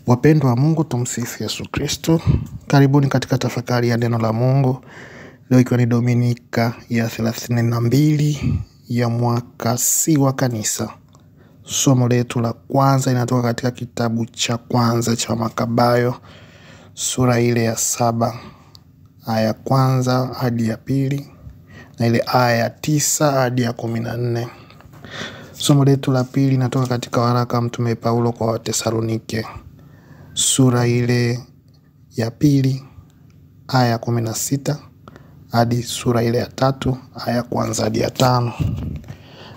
Wapendwa wa Mungu, tumsifu Yesu Kristo. Karibuni katika tafakari ya neno la Mungu. Leo ikiwa ni Dominika ya 32 ya mwaka C wa kanisa. Somo letu la kwanza linatoka katika kitabu cha kwanza cha Makabayo, sura ile ya 7, aya ya kwanza hadi ya pili, na ile aya ya 9 hadi ya 14. Somo letu la pili linatoka katika waraka Mtume Paulo kwa Wathesalonike, sura ile ya pili, aya ya 16 hadi sura ile ya 3, aya ya kwanza hadi ya 5.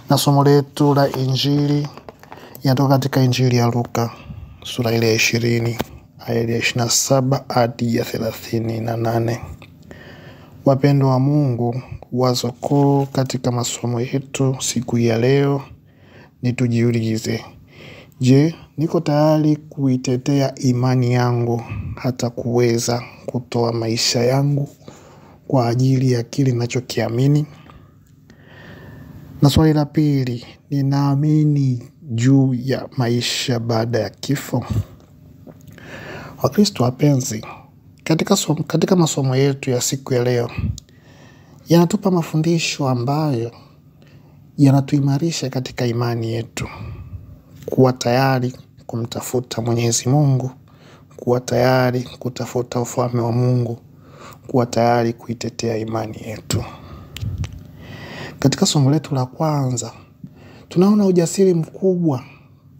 Na somo letu la injili yanatoka katika Injili ya Luka, sura ile ya 20, aya ya 27 hadi ya 38. Wapendwa wa Mungu, wazo kuu katika masomo yetu siku ya leo ni tujiulize: je, niko tayari kuitetea imani yangu hata kuweza kutoa maisha yangu kwa ajili ya kile ninachokiamini? Na swali la pili, ninaamini juu ya maisha baada ya kifo? Wakristo wapenzi, katika masomo yetu ya siku ya leo yanatupa mafundisho ambayo yanatuimarisha katika imani yetu, kuwa tayari kumtafuta Mwenyezi Mungu, kuwa tayari kutafuta ufalme wa Mungu, kuwa tayari kuitetea imani yetu. Katika somo letu la kwanza, tunaona ujasiri mkubwa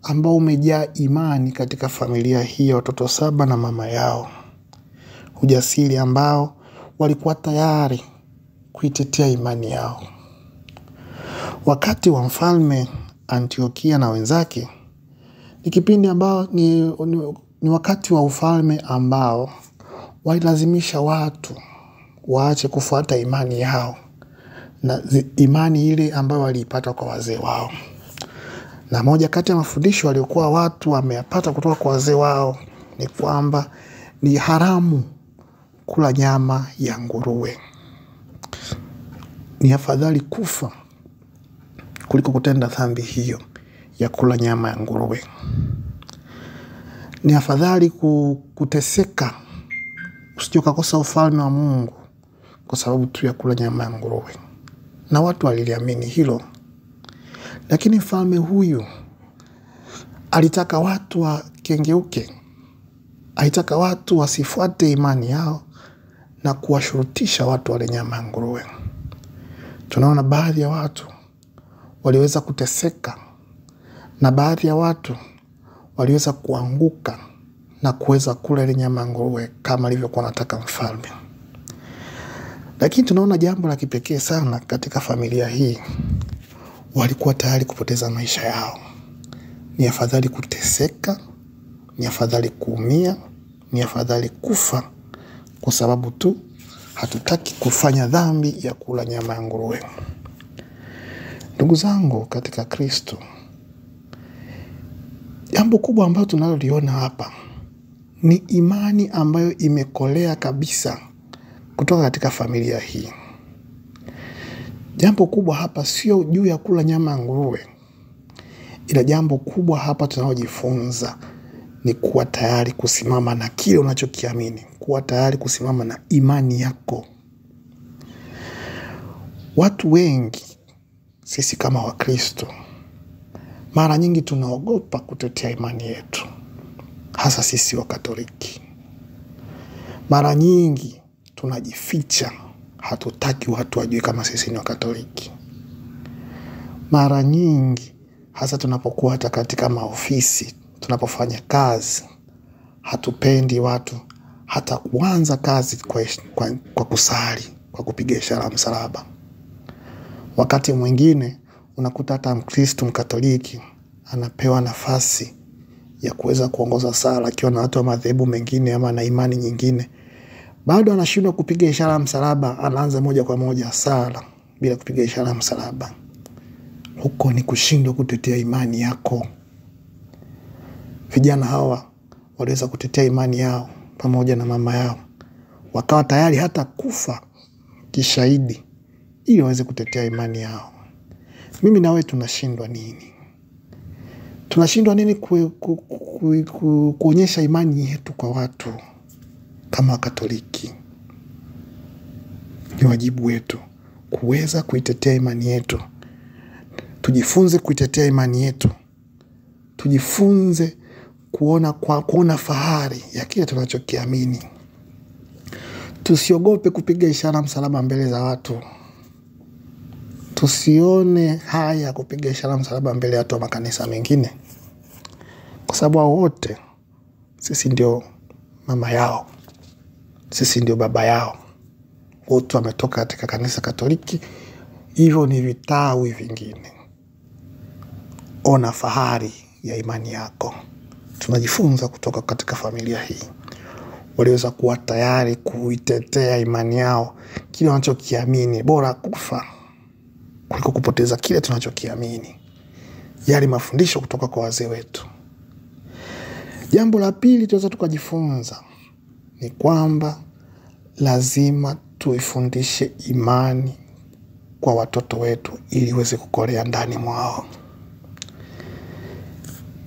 ambao umejaa imani katika familia hii ya watoto 7 na mama yao. Ujasiri ambao walikuwa tayari kuitetea imani yao. Wakati wa mfalme Antiokia na wenzake, ni kipindi ambao ni wakati wa ufalme ambao walilazimisha watu waache kufuata imani yao na imani ile ambayo waliipata kwa wazee wao. Na moja kati ya mafundisho waliokuwa watu wameyapata kutoka kwa wazee wao ni kwamba ni haramu kula nyama ya nguruwe. Ni afadhali kufa kuliko kutenda dhambi hiyo ya kula nyama ya nguruwe. Ni afadhali kuteseka usije ukakosa ufalme wa Mungu kwa sababu tu ya kula nyama ya nguruwe. Na watu waliliamini hilo. Lakini mfalme huyu alitaka watu wakengeuke. Alitaka watu wasifuate imani yao na kuwashurutisha watu wale nyama ya nguruwe. Tunaona baadhi ya watu waliweza kuteseka na baadhi ya watu waliweza kuanguka na kuweza kula ile nyama ya nguruwe kama alivyokuwa anataka mfalme. Lakini tunaona jambo la kipekee sana katika familia hii. Walikuwa tayari kupoteza maisha yao. Ni afadhali kuteseka, ni afadhali kuumia, ni afadhali kufa kwa sababu tu hatutaki kufanya dhambi ya kula nyama ya nguruwe. Ndugu zangu katika Kristo, jambo kubwa ambalo tunaloliona hapa ni imani ambayo imekolea kabisa kutoka katika familia hii. Jambo kubwa hapa sio juu ya kula nyama ya nguruwe, ila jambo kubwa hapa tunalojifunza ni kuwa tayari kusimama na kile unachokiamini, kuwa tayari kusimama na imani yako. Watu wengi sisi kama Wakristo mara nyingi tunaogopa kutetea imani yetu, hasa sisi Wakatoliki. Mara nyingi tunajificha, hatutaki watu wajue kama sisi ni Wakatoliki. Mara nyingi hasa tunapokuwa hata katika maofisi, tunapofanya kazi, hatupendi watu hata kuanza kazi kwa kusali, kwa kupiga ishara ya msalaba. Wakati mwingine unakuta hata Mkristo Mkatoliki anapewa nafasi ya kuweza kuongoza sala akiwa na watu wa madhehebu mengine ama na imani nyingine, bado anashindwa kupiga ishara ya msalaba, anaanza moja kwa moja sala bila kupiga ishara ya msalaba. Huko ni kushindwa kutetea imani yako. Vijana hawa waliweza kutetea imani yao pamoja na mama yao, wakawa tayari hata kufa kishahidi ili waweze kutetea imani yao. Mimi na wewe tunashindwa nini? Tunashindwa nini kuonyesha imani yetu kwa watu kama Katoliki? Ni wajibu wetu kuweza kuitetea imani yetu. Tujifunze kuitetea imani yetu. Tujifunze kuona fahari ya kile tunachokiamini. Tusiogope kupiga ishara msalaba mbele za watu. Tusione haya kupiga ishara msalaba mbele ya watu wa makanisa mengine. Kwa sababu wote sisi ndio mama yao. Sisi ndio baba yao. Wote wametoka katika kanisa Katoliki. Hivyo ni vitawi vingine. Ona fahari ya imani yako. Tunajifunza kutoka katika familia hii. Waliweza kuwa tayari kuitetea imani yao, kile wanachokiamini. Bora kufa kuliko kupoteza kile tunachokiamini. Yale mafundisho kutoka kwa wazee wetu. Jambo la pili tunaweza tukajifunza ni kwamba lazima tuifundishe imani kwa watoto wetu ili iweze kukolea ndani mwao.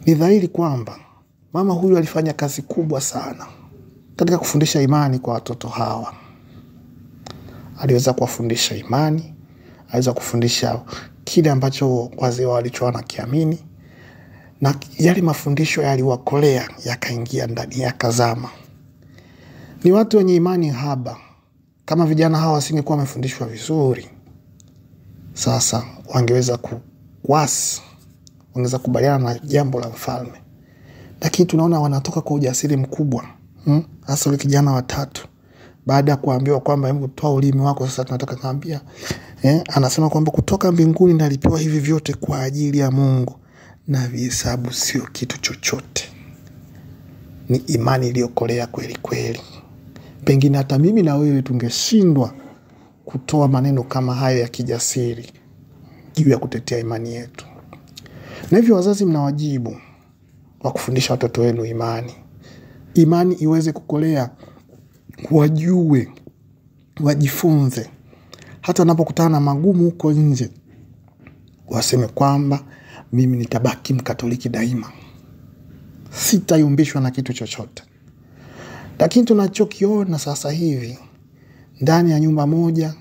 Ni dhahiri kwamba mama huyu alifanya kazi kubwa sana katika kufundisha imani kwa watoto hawa. Aliweza kuwafundisha imani, aliweza kufundisha kile ambacho wazee walichokuwa wanakiamini, na yale mafundisho yaliwakolea, yakaingia ndani, yakazama. Ni watu wenye imani haba. Kama vijana hawa wasingekuwa wamefundishwa vizuri, sasa wangeweza kuwasi, wangeweza kubaliana na jambo la mfalme. Lakini tunaona wanatoka kwa ujasiri mkubwa. Hasa yule kijana wa 3, baada ya kuambiwa kwamba hebu toa ulimi wako, sasa tunataka kuambia, anasema kwamba kutoka mbinguni nalipewa hivi vyote kwa ajili ya Mungu, na vihesabu sio kitu chochote. Ni imani iliyokolea kweli kweli. Pengine hata mimi na wewe tungeshindwa kutoa maneno kama hayo ya kijasiri juu ya kutetea imani yetu. Na hivyo wazazi, mna wajibu wa kufundisha watoto wenu imani. Imani iweze kukolea, wajue, wajifunze. Hata wanapokutana na magumu huko nje, waseme kwamba mimi nitabaki Mkatoliki daima. Sitayumbishwa na kitu chochote. Lakini tunachokiona sasa hivi, ndani ya nyumba moja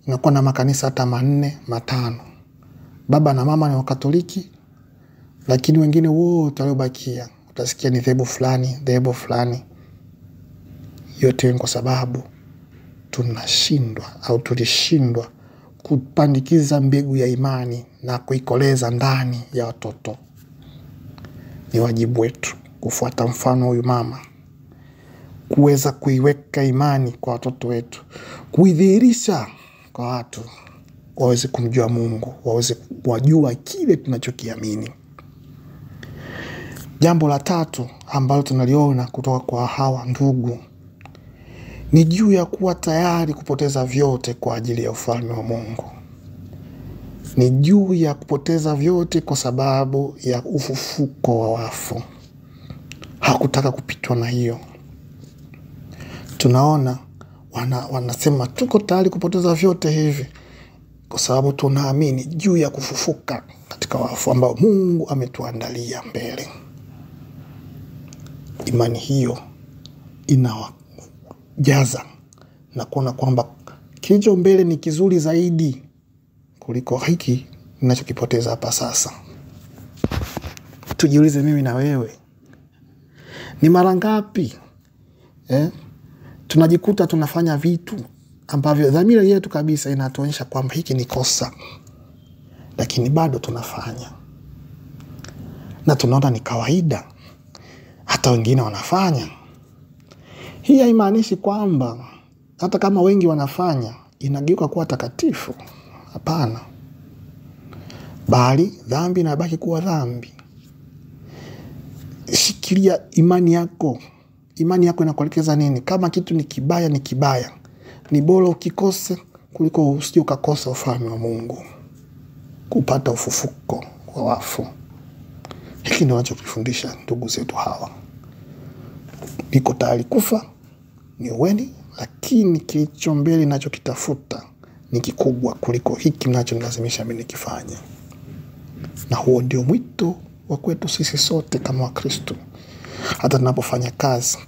inakuwa na makanisa hata 4, 5. Baba na mama ni Wakatoliki, lakini wengine wote waliobakia utasikia ni dhehebu fulani. Yote ni kwa sababu tunashindwa au tulishindwa kupandikiza mbegu ya imani na kuikoleza ndani ya watoto. Ni wajibu wetu kufuata mfano huyu mama, kuweza kuiweka imani kwa watoto wetu, kuidhihirisha kwa watu, waweze kumjua Mungu, waweze kujua kile tunachokiamini. Jambo la 3 ambalo tunaliona kutoka kwa hawa ndugu ni juu ya kuwa tayari kupoteza vyote kwa ajili ya ufalme wa Mungu. Ni juu ya kupoteza vyote kwa sababu ya ufufuko wa wafu. Hakutaka kupitwa na hiyo. Tunaona wanasema tuko tayari kupoteza vyote hivi kwa sababu tunaamini juu ya kufufuka katika wafu ambao Mungu ametuandalia mbele. Imani hiyo inawajaza na kuona kwamba kilicho mbele ni kizuri zaidi kuliko hiki ninachokipoteza hapa sasa. Tujiulize mimi na wewe, ni mara ngapi tunajikuta tunafanya vitu ambavyo dhamira yetu kabisa inatuonyesha kwamba hiki ni kosa, lakini bado tunafanya na tunaona ni kawaida, hata wengine wanafanya. Hii haimaanishi kwamba hata kama wengi wanafanya inageuka kuwa takatifu. Hapana. Bali dhambi inabaki kuwa dhambi. Shikilia imani yako. Imani yako inakuelekeza nini? Kama kitu ni kibaya, ni kibaya. Ni bora ukikose kuliko usije ukakosa ufalme wa Mungu, kupata ufufuko wa wafu. Hiki ndio wanachotufundisha ndugu zetu hawa. Niko tayari kufa, ni uweni, lakini kilicho mbele ninachokitafuta ni kikubwa kuliko hiki ninachonilazimisha mimi nikifanye. Na huo ndio mwito wa kwetu sisi sote kama Wakristo. Hata tunapofanya kazi,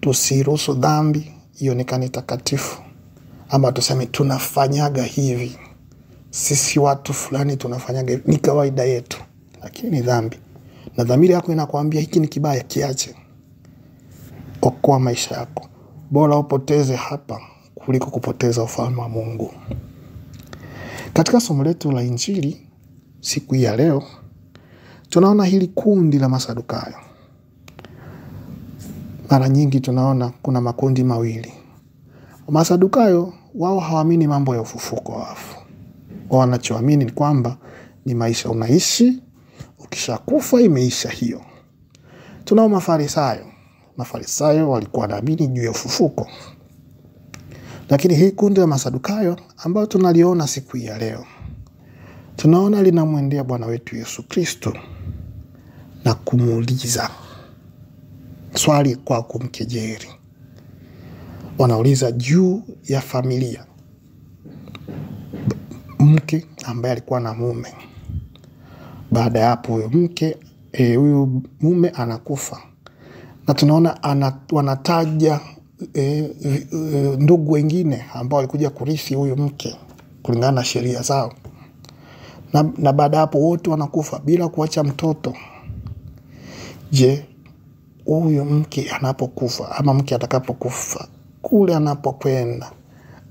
tusiruhusu dhambi ionekane takatifu, ama tuseme tunafanyaga hivi, sisi watu fulani tunafanyaga hivi, ni kawaida yetu, lakini ni dhambi. Na dhamiri yako inakuambia hiki ni kibaya, kiache. Okoa maisha yako. Bora upoteze hapa kuliko kupoteza ufalme wa Mungu. Katika somo letu la Injili siku ya leo, tunaona hili kundi la Masadukayo. Mara nyingi tunaona kuna makundi mawili. Masadukayo wao hawaamini mambo ya ufufuko wa wafu. Wanachoamini ni kwamba ni maisha unaishi, ukishakufa imeisha hiyo. Tunao Mafarisayo. Mafarisayo walikuwa wanaamini juu ya ufufuko. Lakini hii kundi la Masadukayo ambao tunaliona siku ya leo, tunaona linamwendea Bwana wetu Yesu Kristo na kumuuliza swali kwa kumkejeli. Wanauliza juu ya familia. Mke ambaye alikuwa na mume. Baada ya hapo huyu mume anakufa. Na tunaona wanataja ndugu wengine ambao walikuja kurithi huyu mke kulingana na sheria zao. Na baada hapo wote wanakufa bila kuacha mtoto. Je, huyu mke anapokufa ama mke atakapokufa, kule anapokwenda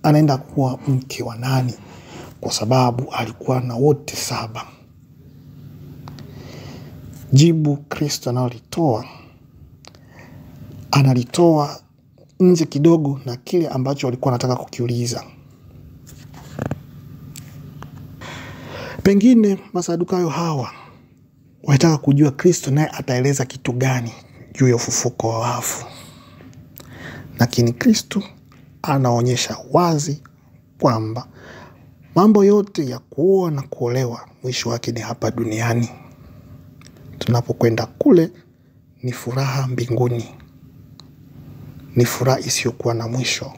anaenda kuwa mke wa nani? Kwa sababu alikuwa na wote 7. Jibu Kristo analitoa nje kidogo na kile ambacho walikuwa wanataka kukiuliza. Pengine Masadukayo hawa walitaka kujua Kristo naye ataeleza kitu gani juu ya ufufuko wa wafu. Lakini Kristo anaonyesha wazi kwamba mambo yote ya kuoa na kuolewa mwisho wake ni hapa duniani. Tunapokwenda kule ni furaha mbinguni. Ni furaha isiyokuwa na mwisho.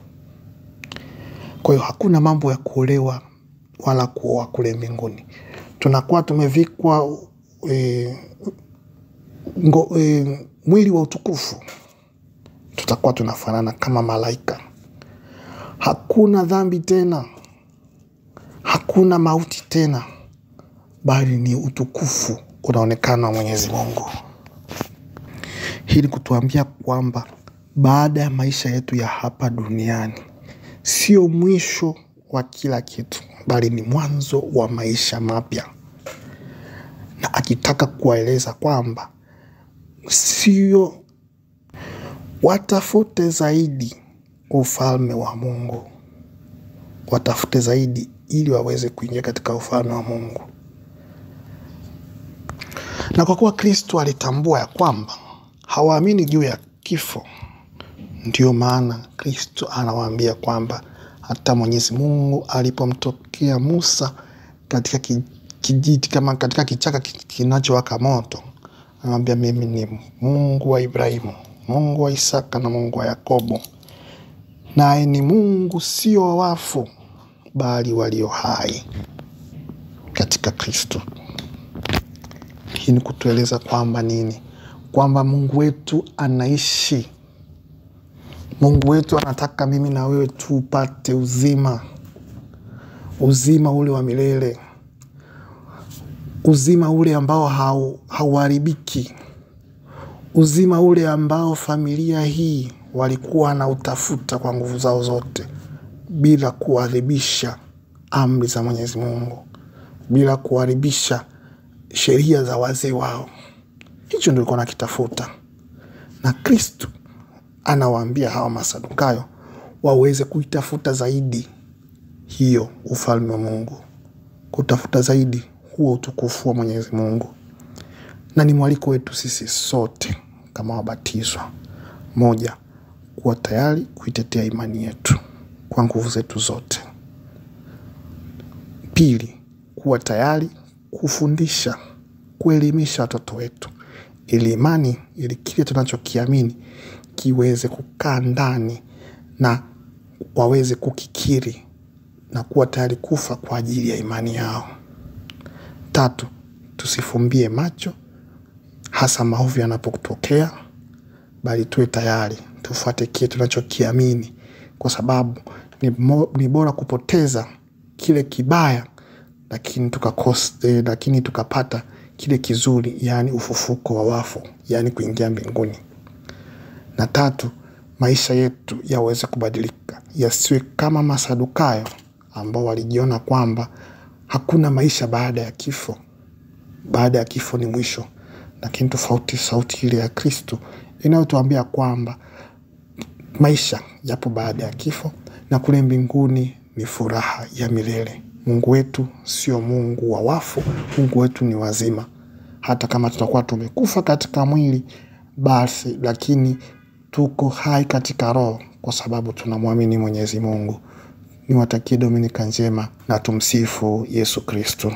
Kwa hiyo hakuna mambo ya kuolewa wala kuoa kule mbinguni. Tunakuwa tumevikwa mwili wa utukufu. Tutakuwa tunafanana kama malaika. Hakuna dhambi tena. Hakuna mauti tena. Bali ni utukufu unaonekana wa Mwenyezi Mungu. Hii ni kutuambia kwamba baada ya maisha yetu ya hapa duniani, sio mwisho wa kila kitu, bali ni mwanzo wa maisha mapya. Na akitaka kuwaeleza kwamba sio watafute zaidi ufalme wa Mungu. Watafute zaidi ili waweze kuingia katika ufalme wa Mungu. Na kwa kuwa Kristo alitambua ya kwamba hawaamini juu ya kifo, ndio maana Kristo anawaambia kwamba hata Mwenyezi Mungu alipomtokea Musa katika kijiti kama katika kichaka kinachowaka moto, anamwambia mimi ni Mungu wa Ibrahimu, Mungu wa Isaka na Mungu wa Yakobo. Naye ni Mungu sio wa wafu bali walio hai katika Kristo. Hii ni kutueleza kwamba nini? Kwamba Mungu wetu anaishi. Mungu wetu anataka mimi na wewe tupate uzima. Uzima ule wa milele. Uzima ule ambao hauharibiki. Uzima ule ambao familia hii walikuwa na utafuta kwa nguvu zao zote, bila kuadhibisha amri za Mwenyezi Mungu, bila kuharibisha sheria za wazee wao. Hicho ndio walikuwa nakitafuta. Na Kristo anawaambia hawa Masadukayo waweze kuitafuta zaidi hiyo ufalme wa Mungu, kutafuta zaidi huo utukufu wa Mwenyezi Mungu. Na ni mwaliko wetu sisi sote kama wabatizwa. 1, kuwa tayari kuitetea imani yetu kwa nguvu zetu zote. 2, kuwa tayari kufundisha, kuelimisha watoto wetu, ili kile tunachokiamini kiweze kukaa ndani na waweze kukikiri na kuwa tayari kufa kwa ajili ya imani yao. 3, tusifumbie macho hasa maovu yanapotokea, bali tuwe tayari tufuate kile tunachokiamini, kwa sababu ni bora kupoteza kile kibaya lakini tukapata kile kizuri, yani ufufuko wa wafu, yani kuingia mbinguni. Na 3, maisha yetu yaweze kubadilika, yasiwe kama Masadukayo ambao walijiona kwamba hakuna maisha baada ya kifo. Baada ya kifo ni mwisho. Lakini sauti ile ya Kristo inayotuambia kwamba maisha yapo baada ya kifo, na kule mbinguni ni furaha ya milele. Mungu wetu sio Mungu wa wafu, Mungu wetu ni wazima. Hata kama tutakuwa tumekufa katika mwili, basi lakini tuko hai katika roho, kwa sababu tunamwamini Mwenyezi Mungu. Niwatakie Dominika njema, na tumsifu Yesu Kristo.